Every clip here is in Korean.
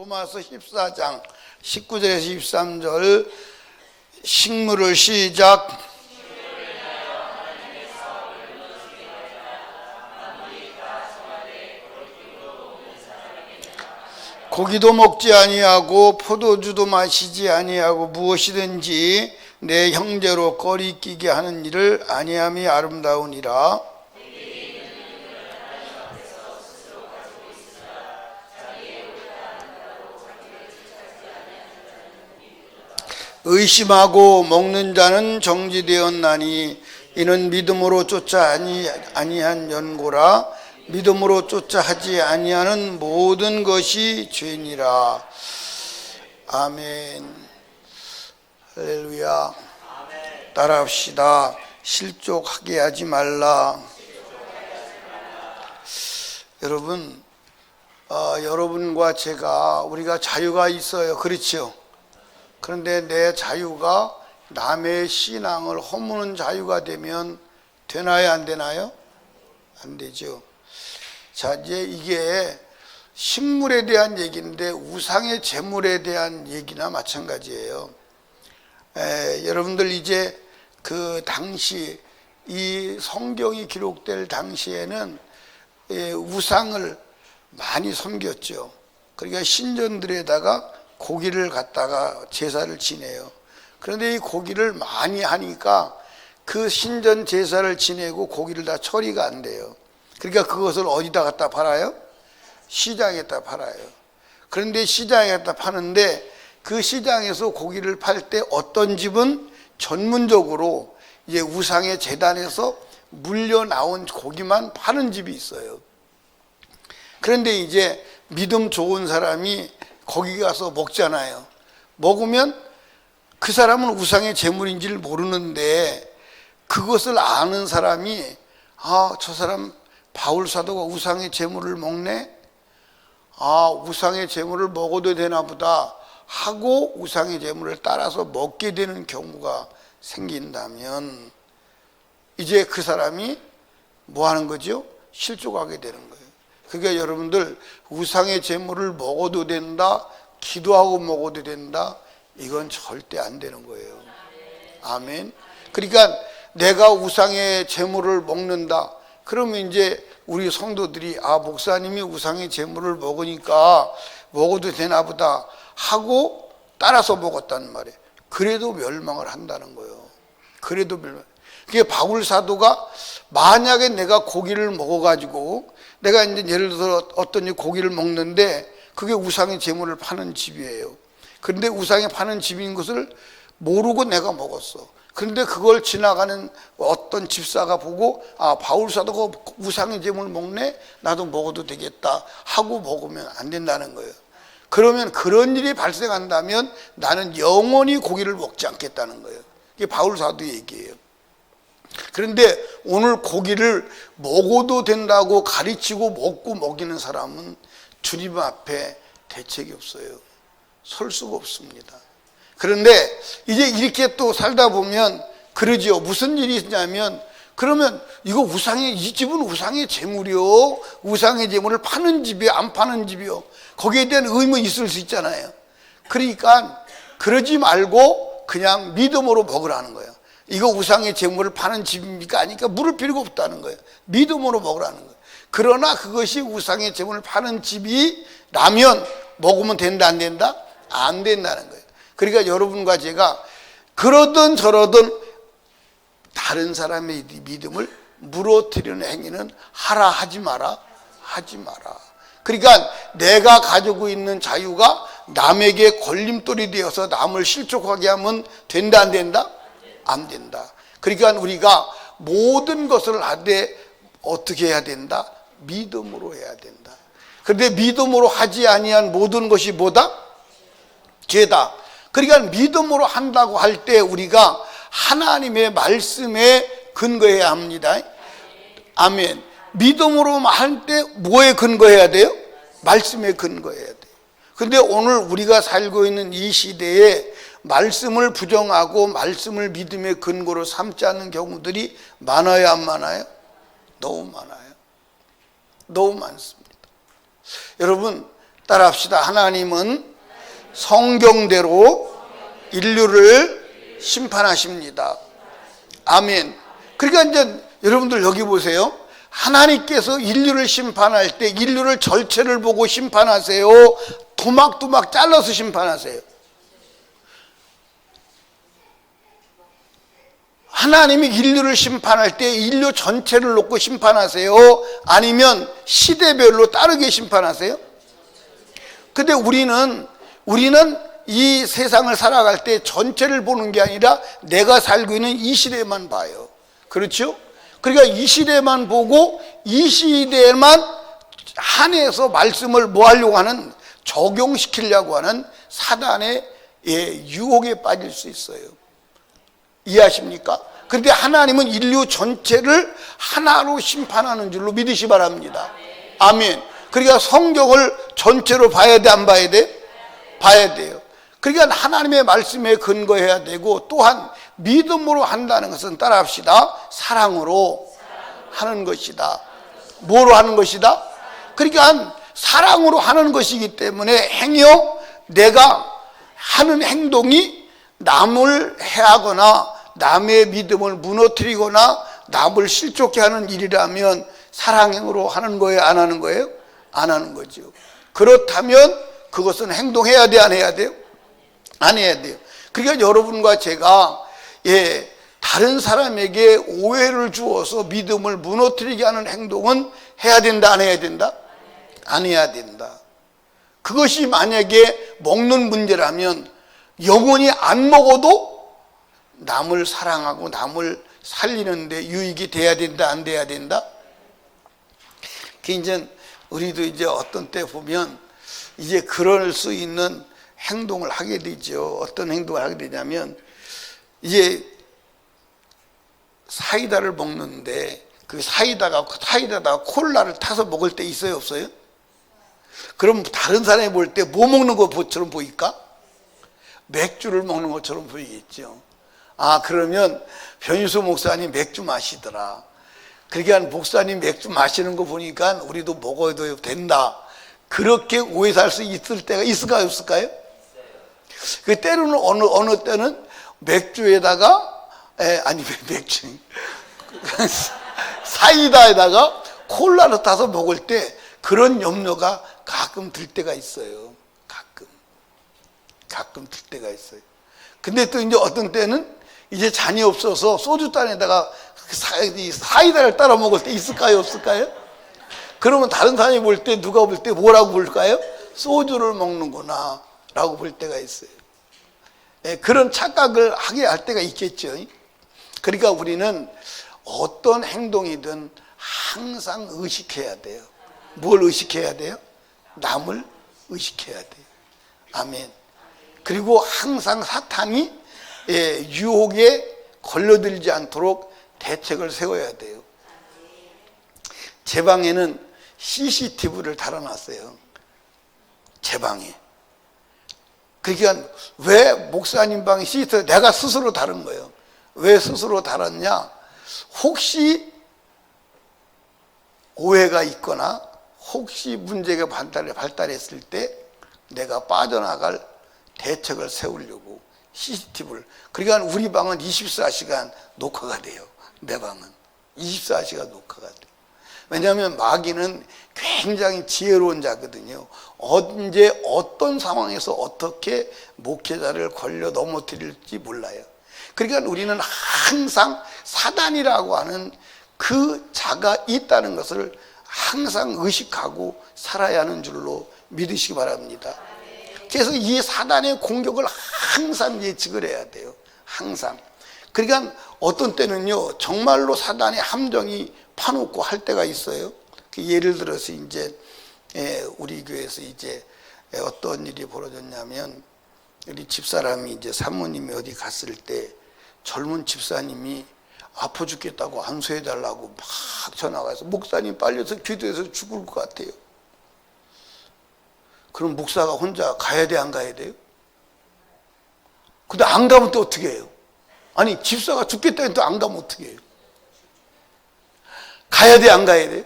로마서 14장 19절에서 23절 식물을 시작. 고기도 먹지 아니하고 포도주도 마시지 아니하고 무엇이든지 내 형제로 꺼리 끼게 하는 일을 아니함이 아름다우니라. 의심하고 먹는 자는 정죄되었나니 이는 믿음으로 쫓아 아니한 연고라. 믿음으로 쫓아 하지 아니하는 모든 것이 죄니라. 아멘. 할렐루야. 따라합시다. 실족하게 하지 말라. 여러분, 여러분과 제가 우리가 자유가 있어요. 그렇죠? 그런데 내 자유가 남의 신앙을 허무는 자유가 되면 되나요? 안 되나요? 안 되죠. 자, 이제 이게 식물에 대한 얘기인데 우상의 제물에 대한 얘기나 마찬가지예요. 여러분들 이제 그 당시 이 성경이 기록될 당시에는 우상을 많이 섬겼죠. 그러니까 신전들에다가 고기를 갖다가 제사를 지내요. 그런데 이 고기를 많이 하니까 그 신전 제사를 지내고 고기를 다 처리가 안 돼요. 그러니까 그것을 어디다 갖다 팔아요? 시장에다 팔아요. 그런데 시장에 갖다 파는데 그 시장에서 고기를 팔 때 어떤 집은 전문적으로 이제 우상의 제단에서 물려 나온 고기만 파는 집이 있어요. 그런데 이제 믿음 좋은 사람이 거기 가서 먹잖아요. 먹으면 그 사람은 우상의 제물인지를 모르는데 그것을 아는 사람이 저 사람 바울 사도가 우상의 제물을 먹네? 우상의 제물을 먹어도 되나 보다 하고 우상의 제물을 따라서 먹게 되는 경우가 생긴다면 이제 그 사람이 뭐 하는 거죠? 실족하게 되는 거예요. 그러니까 여러분들 우상의 제물을 먹어도 된다, 기도하고 먹어도 된다, 이건 절대 안 되는 거예요. 아멘. 그러니까 내가 우상의 제물을 먹는다, 그러면 이제 우리 성도들이 목사님이 우상의 제물을 먹으니까 먹어도 되나 보다 하고 따라서 먹었다는 말이에요. 그래도 멸망을 한다는 거예요. 그래도 멸망. 그게 바울 사도가 만약에 내가 고기를 먹어가지고 내가 이제 예를 들어서 어떤 고기를 먹는데 그게 우상의 제물을 파는 집이에요. 그런데 우상에 파는 집인 것을 모르고 내가 먹었어. 그런데 그걸 지나가는 어떤 집사가 보고 바울 사도가 우상의 제물을 먹네? 나도 먹어도 되겠다 하고 먹으면 안 된다는 거예요. 그러면 그런 일이 발생한다면 나는 영원히 고기를 먹지 않겠다는 거예요. 이게 바울 사도의 얘기예요. 그런데 오늘 고기를 먹어도 된다고 가르치고 먹고 먹이는 사람은 주님 앞에 대책이 없어요. 설 수가 없습니다. 그런데 이제 이렇게 또 살다 보면 그러지요. 무슨 일이 있냐면 그러면 이 집은 우상의 제물이요, 우상의 제물을 파는 집이요, 안 파는 집이요, 거기에 대한 의문이 있을 수 있잖아요. 그러니까 그러지 말고 그냥 믿음으로 먹으라는 거예요. 이거 우상의 제물을 파는 집입니까? 아니까 물을 필요가 없다는 거예요. 믿음으로 먹으라는 거예요. 그러나 그것이 우상의 제물을 파는 집이라면 먹으면 된다, 안 된다? 안 된다는 거예요. 그러니까 여러분과 제가 그러든 저러든 다른 사람의 믿음을 무너뜨리는 행위는 하라, 하지 마라, 하지 마라. 그러니까 내가 가지고 있는 자유가 남에게 걸림돌이 되어서 남을 실족하게 하면 된다, 안 된다? 안 된다. 그러니까 우리가 모든 것을 하되 어떻게 해야 된다? 믿음으로 해야 된다. 그런데 믿음으로 하지 아니한 모든 것이 뭐다? 죄다. 그러니까 믿음으로 한다고 할 때 우리가 하나님의 말씀에 근거해야 합니다. 아멘. 믿음으로 할 때 뭐에 근거해야 돼요? 말씀에 근거해야 돼요. 그런데 오늘 우리가 살고 있는 이 시대에 말씀을 부정하고 말씀을 믿음의 근거로 삼지 않는 경우들이 많아요, 안 많아요? 너무 많아요. 너무 많습니다. 여러분, 따라합시다. 하나님은 성경대로 인류를 심판하십니다. 아멘. 그러니까 이제 여러분들 여기 보세요. 하나님께서 인류를 심판할 때 인류를 전체를 보고 심판하세요? 토막토막 잘라서 심판하세요? 하나님이 인류를 심판할 때 인류 전체를 놓고 심판하세요? 아니면 시대별로 다르게 심판하세요? 근데 우리는 이 세상을 살아갈 때 전체를 보는 게 아니라 내가 살고 있는 이 시대만 봐요. 그렇죠? 그러니까 이 시대만 보고 이 시대에만 한해서 말씀을 뭐 하려고 하는, 적용시키려고 하는 사단의 유혹에 빠질 수 있어요. 이해하십니까? 그런데 하나님은 인류 전체를 하나로 심판하는 줄로 믿으시 바랍니다. 아멘. 그러니까 성경을 전체로 봐야 돼, 안 봐야 돼? 봐야 돼요. 그러니까 하나님의 말씀에 근거해야 되고, 또한 믿음으로 한다는 것은 따라합시다. 사랑으로 하는 것이다. 뭐로 하는 것이다? 그러니까 사랑으로 하는 것이기 때문에 행여 내가 하는 행동이 남을 해하거나 남의 믿음을 무너뜨리거나 남을 실족해 하는 일이라면 사랑으로 하는 거예요? 안 하는 거예요? 안 하는 거죠. 그렇다면 그것은 행동해야 돼, 안 해야 돼요? 안 해야 돼요. 그러니까 여러분과 제가 다른 사람에게 오해를 주어서 믿음을 무너뜨리게 하는 행동은 해야 된다, 안 해야 된다? 안 해야 된다. 그것이 만약에 먹는 문제라면 영원히 안 먹어도 남을 사랑하고 남을 살리는데 유익이 돼야 된다, 안 돼야 된다? 이제 우리도 이제 어떤 때 보면 이제 그럴 수 있는 행동을 하게 되죠. 어떤 행동을 하게 되냐면, 이제 사이다를 먹는데 그 사이다다가 콜라를 타서 먹을 때 있어요, 없어요? 그럼 다른 사람이 볼 때 뭐 먹는 것처럼 보일까? 맥주를 먹는 것처럼 보이겠죠. 아, 그러면 변희수 목사님 맥주 마시더라. 그러니까 목사님 맥주 마시는 거 보니까 우리도 먹어도 된다. 그렇게 오해 살 수 있을 때가 있을까요, 없을까요? 그 때로는 어느 때는 맥주에다가 맥주 사이다에다가 콜라를 타서 먹을 때 그런 염려가 가끔 들 때가 있어요. 가끔 들 때가 있어요. 근데 또 이제 어떤 때는 이제 잔이 없어서 소주잔에다가 사이다를 따라 먹을 때 있을까요, 없을까요? 그러면 다른 사람이 볼 때, 누가 볼 때 뭐라고 볼까요? 소주를 먹는구나 라고 볼 때가 있어요. 그런 착각을 하게 할 때가 있겠죠. 그러니까 우리는 어떤 행동이든 항상 의식해야 돼요. 뭘 의식해야 돼요? 남을 의식해야 돼요. 아멘. 그리고 항상 사탄이 유혹에 걸려들지 않도록 대책을 세워야 돼요. 제 방에는 CCTV를 달아놨어요. 제 방에. 그러니까 왜 목사님 방에 CCTV 내가 스스로 다른 거예요. 왜 스스로 달았냐? 혹시 오해가 있거나 혹시 문제가 발달했을 때 내가 빠져나갈 대책을 세우려고 CCTV를. 그러니까 우리 방은 24시간 녹화가 돼요. 내 방은 24시간 녹화가 돼요. 왜냐하면 마귀는 굉장히 지혜로운 자거든요. 언제 어떤 상황에서 어떻게 목회자를 걸려 넘어뜨릴지 몰라요. 그러니까 우리는 항상 사단이라고 하는 그 자가 있다는 것을 항상 의식하고 살아야 하는 줄로 믿으시기 바랍니다. 그래서 이 사단의 공격을 항상 예측을 해야 돼요. 항상. 그러니까 어떤 때는요, 정말로 사단의 함정이 파놓고 할 때가 있어요. 예를 들어서 이제 우리 교회에서 이제 어떤 일이 벌어졌냐면, 우리 집사람이 이제 사모님이 어디 갔을 때 젊은 집사님이 아파 죽겠다고 안수해달라고 막 전화가 와서, 목사님 빨려서 기도해서 죽을 것 같아요. 그럼 목사가 혼자 가야 돼, 안 가야 돼요? 근데 안 가면 또 어떻게 해요? 아니, 집사가 죽겠다 했는데 안 가면 어떻게 해요? 가야 돼, 안 가야 돼?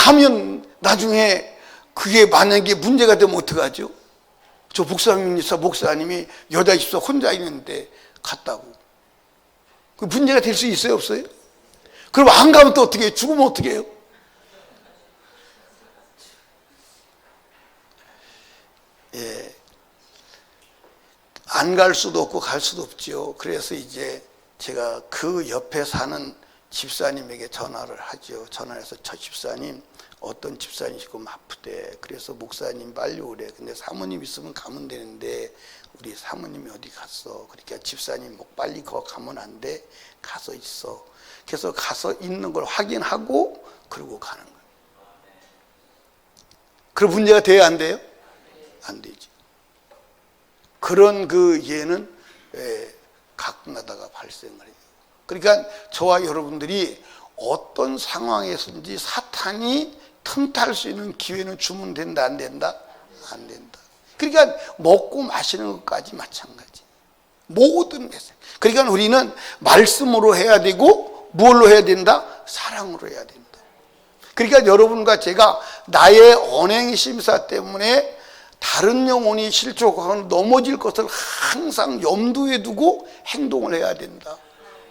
가면 나중에 그게 만약에 문제가 되면 어떡하죠? 저 목사님이 여자 집사 혼자 있는데 갔다고. 그 문제가 될 수 있어요, 없어요? 그럼 안 가면 또 어떻게 해요? 죽으면 어떻게 해요? 예. 안 갈 수도 없고 갈 수도 없죠. 그래서 이제 제가 그 옆에 사는 집사님에게 전화를 하죠. 전화해서 저 집사님, 어떤 집사님이시고 아프대. 그래서 목사님 빨리 오래. 근데 사모님 있으면 가면 되는데 우리 사모님이 어디 갔어. 그러니까 집사님 뭐 빨리 거 가면 안 돼. 가서 있어. 그래서 가서 있는 걸 확인하고 그러고 가는 거예요. 그럼 문제가 돼야 안 돼요? 안 되지. 그런 그 예는 가끔가다가 발생을 해요. 그러니까 저와 여러분들이 어떤 상황에서든지 사탄이 틈탈 수 있는 기회는 주면 된다, 안 된다? 안 된다. 그러니까 먹고 마시는 것까지 마찬가지. 모든 메시지. 그러니까 우리는 말씀으로 해야 되고 뭘로 해야 된다? 사랑으로 해야 된다. 그러니까 여러분과 제가 나의 언행 심사 때문에 다른 영혼이 실족하거나 넘어질 것을 항상 염두에 두고 행동을 해야 된다.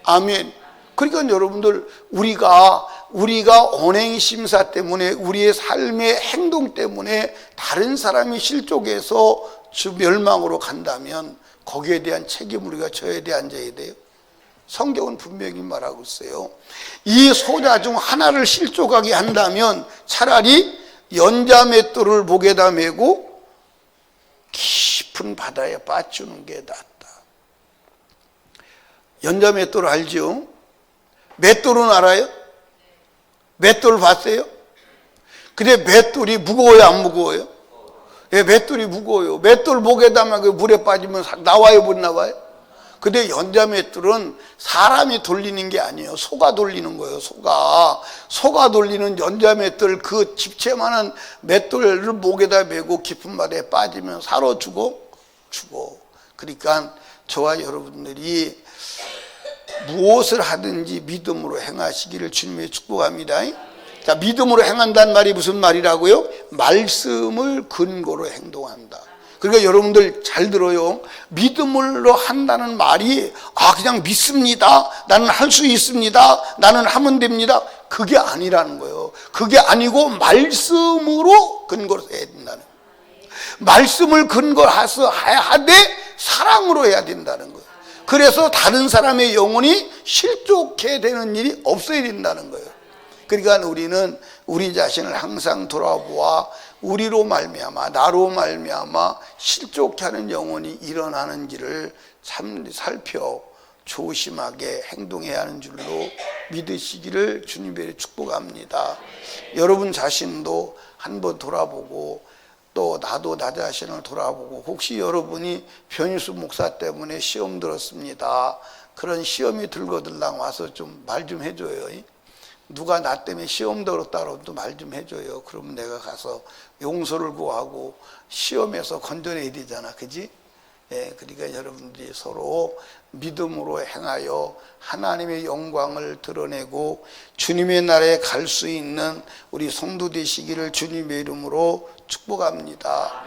아멘. 그러니까 여러분들 우리가 언행 심사 때문에 우리의 삶의 행동 때문에 다른 사람이 실족해서 멸망으로 간다면 거기에 대한 책임을 우리가 져야 돼, 안 져야 돼요? 성경은 분명히 말하고 있어요. 이 소자 중 하나를 실족하게 한다면 차라리 연자맷돌을 목에다 메고 깊은 바다에 빠지는 게 낫다. 연자맷돌 알죠? 맷돌은 알아요? 맷돌 봤어요? 근데 맷돌이 무거워요, 안 무거워요? 예, 맷돌이 무거워요. 맷돌 목에다만 그 물에 빠지면 나와요, 못 나와요? 근데 연자맷돌은 사람이 돌리는 게 아니에요. 소가 돌리는 거예요, 소가 돌리는 연자맷돌, 그 집채만한 맷돌을 목에다 메고 깊은 바다에 빠지면 살아 죽어? 그러니까 저와 여러분들이 무엇을 하든지 믿음으로 행하시기를 주님의 축복합니다. 자, 믿음으로 행한다는 말이 무슨 말이라고요? 말씀을 근거로 행동한다. 그러니까 여러분들 잘 들어요. 믿음으로 한다는 말이 그냥 믿습니다, 나는 할 수 있습니다, 나는 하면 됩니다, 그게 아니라는 거예요. 그게 아니고 말씀으로 근거로 해야 된다는 거예요. 말씀을 근거로 하되 사랑으로 해야 된다는 거예요. 그래서 다른 사람의 영혼이 실족해 되는 일이 없어야 된다는 거예요. 그러니까 우리는 우리 자신을 항상 돌아보아 우리로 말미암아, 나로 말미암아 실족해 하는 영혼이 일어나는지를 참 살펴 조심하게 행동해야 하는 줄로 믿으시기를 주님의 축복합니다. 여러분 자신도 한번 돌아보고 또 나도 나 자신을 돌아보고, 혹시 여러분이 변희수 목사 때문에 시험 들었습니다, 그런 시험이 들거들랑 와서 좀 말 좀 해줘요. 누가 나 때문에 시험 들었다 그러면 또 말 좀 해줘요. 그러면 내가 가서 용서를 구하고 시험에서 건져내야 되잖아, 그지? 예, 그러니까 여러분들이 서로 믿음으로 행하여 하나님의 영광을 드러내고 주님의 나라에 갈 수 있는 우리 성도 되시기를 주님의 이름으로 축복합니다.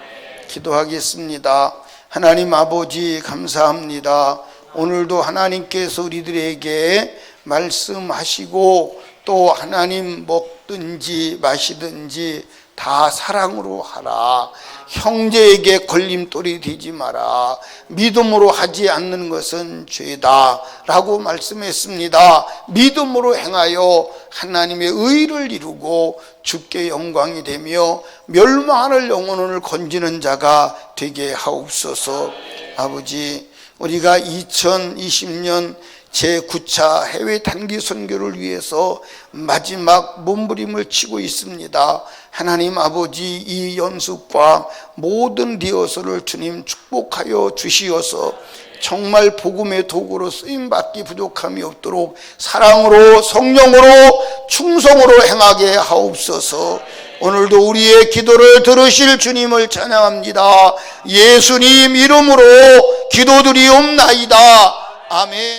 기도하겠습니다. 하나님 아버지 감사합니다. 오늘도 하나님께서 우리들에게 말씀하시고 또 하나님 먹든지 마시든지 다 사랑으로 하라. 형제에게 걸림돌이 되지 마라. 믿음으로 하지 않는 것은 죄다 라고 말씀했습니다. 믿음으로 행하여 하나님의 의를 이루고 주께 영광이 되며 멸망하는 영혼을 건지는 자가 되게 하옵소서. 아버지, 우리가 2020년 제9차 해외 단기 선교를 위해서 마지막 몸부림을 치고 있습니다. 하나님 아버지, 이 연습과 모든 리허설을 주님 축복하여 주시어서 정말 복음의 도구로 쓰임받기 부족함이 없도록 사랑으로 성령으로 충성으로 행하게 하옵소서. 오늘도 우리의 기도를 들으실 주님을 찬양합니다. 예수님 이름으로 기도드리옵나이다. 아멘.